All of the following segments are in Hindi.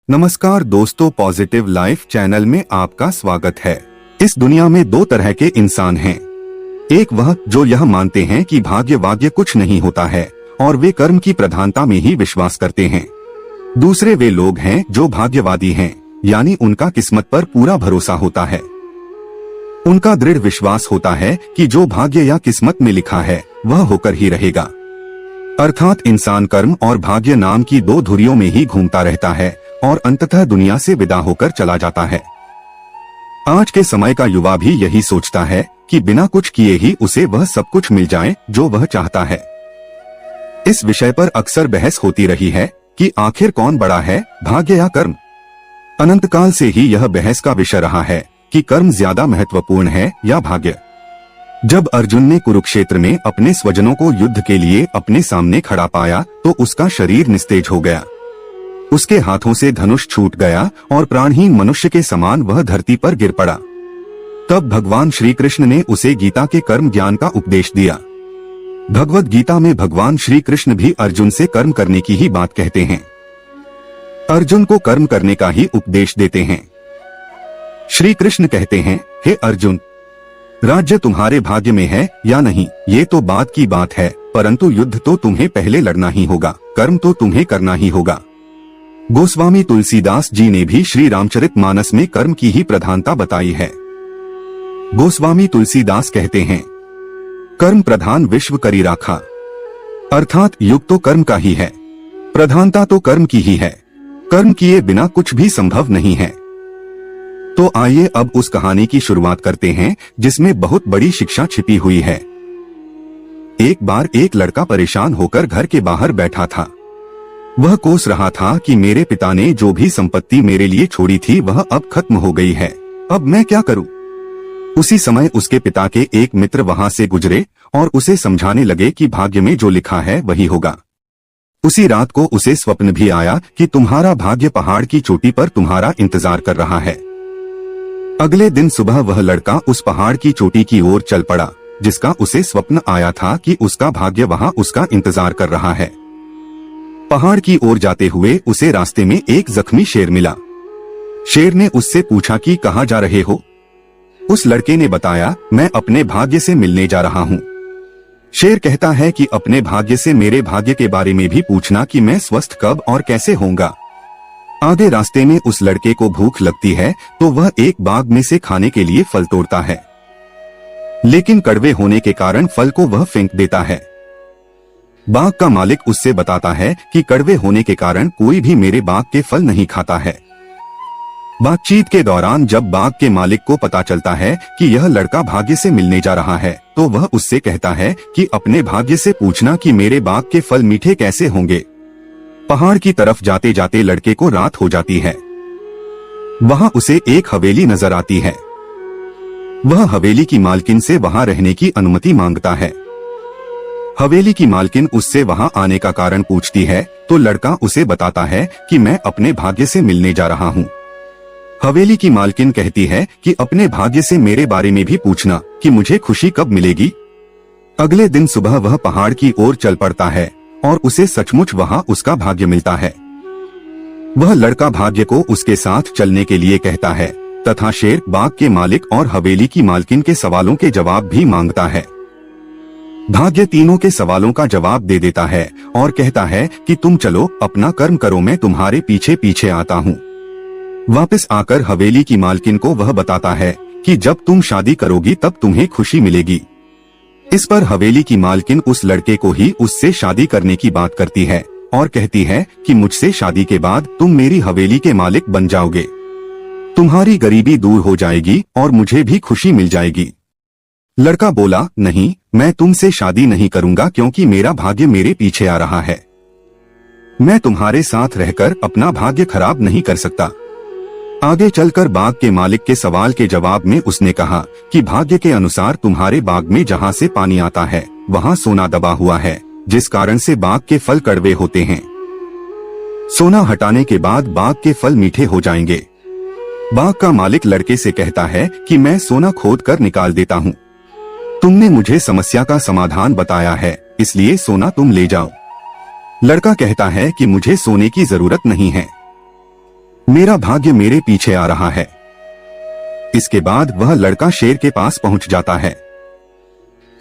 नमस्कार दोस्तों, पॉजिटिव लाइफ चैनल में आपका स्वागत है। इस दुनिया में दो तरह के इंसान हैं। एक वह जो यह मानते हैं कि भाग्य वाग्य कुछ नहीं होता है और वे कर्म की प्रधानता में ही विश्वास करते हैं। दूसरे वे लोग हैं जो भाग्यवादी हैं, यानी उनका किस्मत पर पूरा भरोसा होता है। उनका दृढ़ विश्वास होता है कि जो भाग्य या किस्मत में लिखा है वह होकर ही रहेगा। अर्थात इंसान कर्म और भाग्य नाम की दो धुरियों में ही घूमता रहता है और अंततः दुनिया से विदा होकर चला जाता है। आज के समय का युवा भी यही सोचता है कि बिना कुछ किए ही उसे वह सब कुछ मिल जाए जो वह चाहता है। इस विषय पर अक्सर बहस होती रही है कि आखिर कौन बड़ा है, भाग्य या कर्म। अनंत काल से ही यह बहस का विषय रहा है कि कर्म ज्यादा महत्वपूर्ण है या भाग्य। जब अर्जुन ने कुरुक्षेत्र में अपने स्वजनों को युद्ध के लिए अपने सामने खड़ा पाया तो उसका शरीर निस्तेज हो गया। उसके हाथों से धनुष छूट गया और प्राणहीन मनुष्य के समान वह धरती पर गिर पड़ा। तब भगवान श्री कृष्ण ने उसे गीता के कर्म ज्ञान का उपदेश दिया। भगवत गीता में भगवान श्री कृष्ण भी अर्जुन से कर्म करने की ही बात कहते हैं। अर्जुन को कर्म करने का ही उपदेश देते हैं। श्री कृष्ण कहते हैं, हे अर्जुन, राज्य तुम्हारे भाग्य में है या नहीं ये तो बात की बात है, परंतु युद्ध तो तुम्हें पहले लड़ना ही होगा, कर्म तो तुम्हें करना ही होगा। गोस्वामी तुलसीदास जी ने भी श्री रामचरितमानस में कर्म की ही प्रधानता बताई है। गोस्वामी तुलसीदास कहते हैं, कर्म प्रधान विश्व करी राखा, अर्थात युग तो कर्म का ही है, प्रधानता तो कर्म की ही है। कर्म किए बिना कुछ भी संभव नहीं है। तो आइए अब उस कहानी की शुरुआत करते हैं जिसमें बहुत बड़ी शिक्षा छिपी हुई है। एक बार एक लड़का परेशान होकर घर के बाहर बैठा था। वह कोस रहा था कि मेरे पिता ने जो भी संपत्ति मेरे लिए छोड़ी थी वह अब खत्म हो गई है, अब मैं क्या करूं? उसी समय उसके पिता के एक मित्र वहां से गुजरे और उसे समझाने लगे कि भाग्य में जो लिखा है वही होगा। उसी रात को उसे स्वप्न भी आया कि तुम्हारा भाग्य पहाड़ की चोटी पर तुम्हारा इंतजार कर रहा है। अगले दिन सुबह वह लड़का उस पहाड़ की चोटी की ओर चल पड़ा जिसका उसे स्वप्न आया था कि उसका भाग्य वहां उसका इंतजार कर रहा है। पहाड़ की ओर जाते हुए उसे रास्ते में एक जख्मी शेर मिला। शेर ने उससे पूछा कि कहाँ जा रहे हो? उस लड़के ने बताया, मैं अपने भाग्य से मिलने जा रहा हूँ। शेर कहता है कि अपने भाग्य से मेरे भाग्य के बारे में भी पूछना कि मैं स्वस्थ कब और कैसे होऊंगा। आगे रास्ते में उस लड़के को भूख लगती है तो वह एक बाग में से खाने के लिए फल तोड़ता है, लेकिन कड़वे होने के कारण फल को वह फेंक देता है। बाग का मालिक उससे बताता है कि कड़वे होने के कारण कोई भी मेरे बाग के फल नहीं खाता है। बातचीत के दौरान जब बाग के मालिक को पता चलता है कि यह लड़का भाग्य से मिलने जा रहा है तो वह उससे कहता है कि अपने भाग्य से पूछना कि मेरे बाग के फल मीठे कैसे होंगे। पहाड़ की तरफ जाते जाते लड़के को रात हो जाती है। वहां उसे एक हवेली नजर आती है। वह हवेली की मालकिन से वहां रहने की अनुमति मांगता है। हवेली की मालकिन उससे वहां आने का कारण पूछती है तो लड़का उसे बताता है कि मैं अपने भाग्य से मिलने जा रहा हूँ। हवेली की मालकिन कहती है कि अपने भाग्य से मेरे बारे में भी पूछना कि मुझे खुशी कब मिलेगी। अगले दिन सुबह वह पहाड़ की ओर चल पड़ता है और उसे सचमुच वहां उसका भाग्य मिलता है। वह लड़का भाग्य को उसके साथ चलने के लिए कहता है तथा शेर बाग के मालिक और हवेली की मालकिन के सवालों के जवाब भी मांगता है। भाग्य तीनों के सवालों का जवाब दे देता है और कहता है कि तुम चलो अपना कर्म करो, मैं तुम्हारे पीछे पीछे आता हूँ। वापस आकर हवेली की मालकिन को वह बताता है कि जब तुम शादी करोगी तब तुम्हें खुशी मिलेगी। इस पर हवेली की मालकिन उस लड़के को ही उससे शादी करने की बात करती है और कहती है कि मुझसे शादी के बाद तुम मेरी हवेली के मालिक बन जाओगे, तुम्हारी गरीबी दूर हो जाएगी और मुझे भी खुशी मिल जाएगी। लड़का बोला, नहीं, मैं तुमसे शादी नहीं करूंगा क्योंकि मेरा भाग्य मेरे पीछे आ रहा है। मैं तुम्हारे साथ रहकर अपना भाग्य खराब नहीं कर सकता। आगे चलकर बाग के मालिक के सवाल के जवाब में उसने कहा कि भाग्य के अनुसार तुम्हारे बाग में जहाँ से पानी आता है वहाँ सोना दबा हुआ है, जिस कारण से बाग के फल कड़वे होते हैं। सोना हटाने के बाद बाग के फल मीठे हो जाएंगे। बाग का मालिक लड़के से कहता है कि मैं सोना खोद कर निकाल देता हूँ। तुमने मुझे समस्या का समाधान बताया है, इसलिए सोना तुम ले जाओ। लड़का कहता है कि मुझे सोने की जरूरत नहीं है। मेरा भाग्य मेरे पीछे आ रहा है। इसके बाद वह लड़का शेर के पास पहुंच जाता है।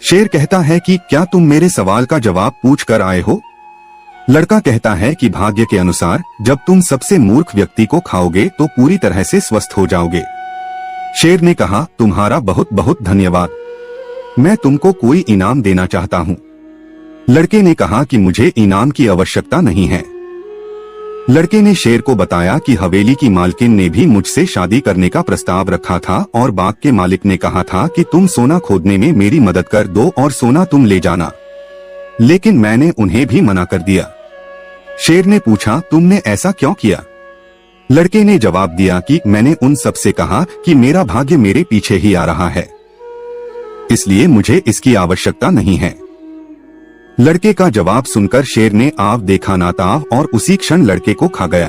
शेर कहता है कि क्या तुम मेरे सवाल का जवाब पूछ कर आए हो? लड़का कहता है कि भाग्य के अनुसार जब तुम सबसे मूर्ख व्यक्ति को खाओगे तो पूरी तरह से स्वस्थ हो जाओगे। शेर ने कहा, तुम्हारा बहुत बहुत धन्यवाद, मैं तुमको कोई इनाम देना चाहता हूँ। लड़के ने कहा कि मुझे इनाम की आवश्यकता नहीं है। लड़के ने शेर को बताया कि हवेली की मालकिन ने भी मुझसे शादी करने का प्रस्ताव रखा था और बाग के मालिक ने कहा था कि तुम सोना खोदने में मेरी मदद कर दो और सोना तुम ले जाना, लेकिन मैंने उन्हें भी मना कर दिया। शेर ने पूछा, तुमने ऐसा क्यों किया? लड़के ने जवाब दिया कि मैंने उन सब से कहा कि मेरा भाग्य मेरे पीछे ही आ रहा है, इसलिए मुझे इसकी आवश्यकता नहीं है। लड़के का जवाब सुनकर शेर ने आव देखा ना ताव और उसी क्षण लड़के को खा गया।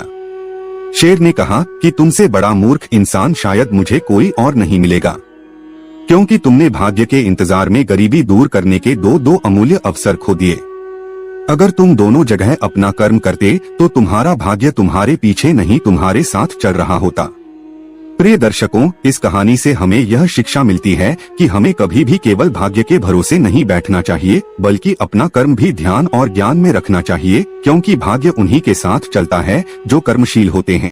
शेर ने कहा कि तुमसे बड़ा मूर्ख इंसान शायद मुझे कोई और नहीं मिलेगा, क्योंकि तुमने भाग्य के इंतजार में गरीबी दूर करने के दो अमूल्य अवसर खो दिए। अगर तुम दोनों जगह अपना कर्म करते तो तुम्हारा भाग्य तुम्हारे पीछे नहीं तुम्हारे साथ चल रहा होता। प्रिय दर्शकों, इस कहानी से हमें यह शिक्षा मिलती है कि हमें कभी भी केवल भाग्य के भरोसे नहीं बैठना चाहिए, बल्कि अपना कर्म भी ध्यान और ज्ञान में रखना चाहिए, क्योंकि भाग्य उन्हीं के साथ चलता है जो कर्मशील होते हैं।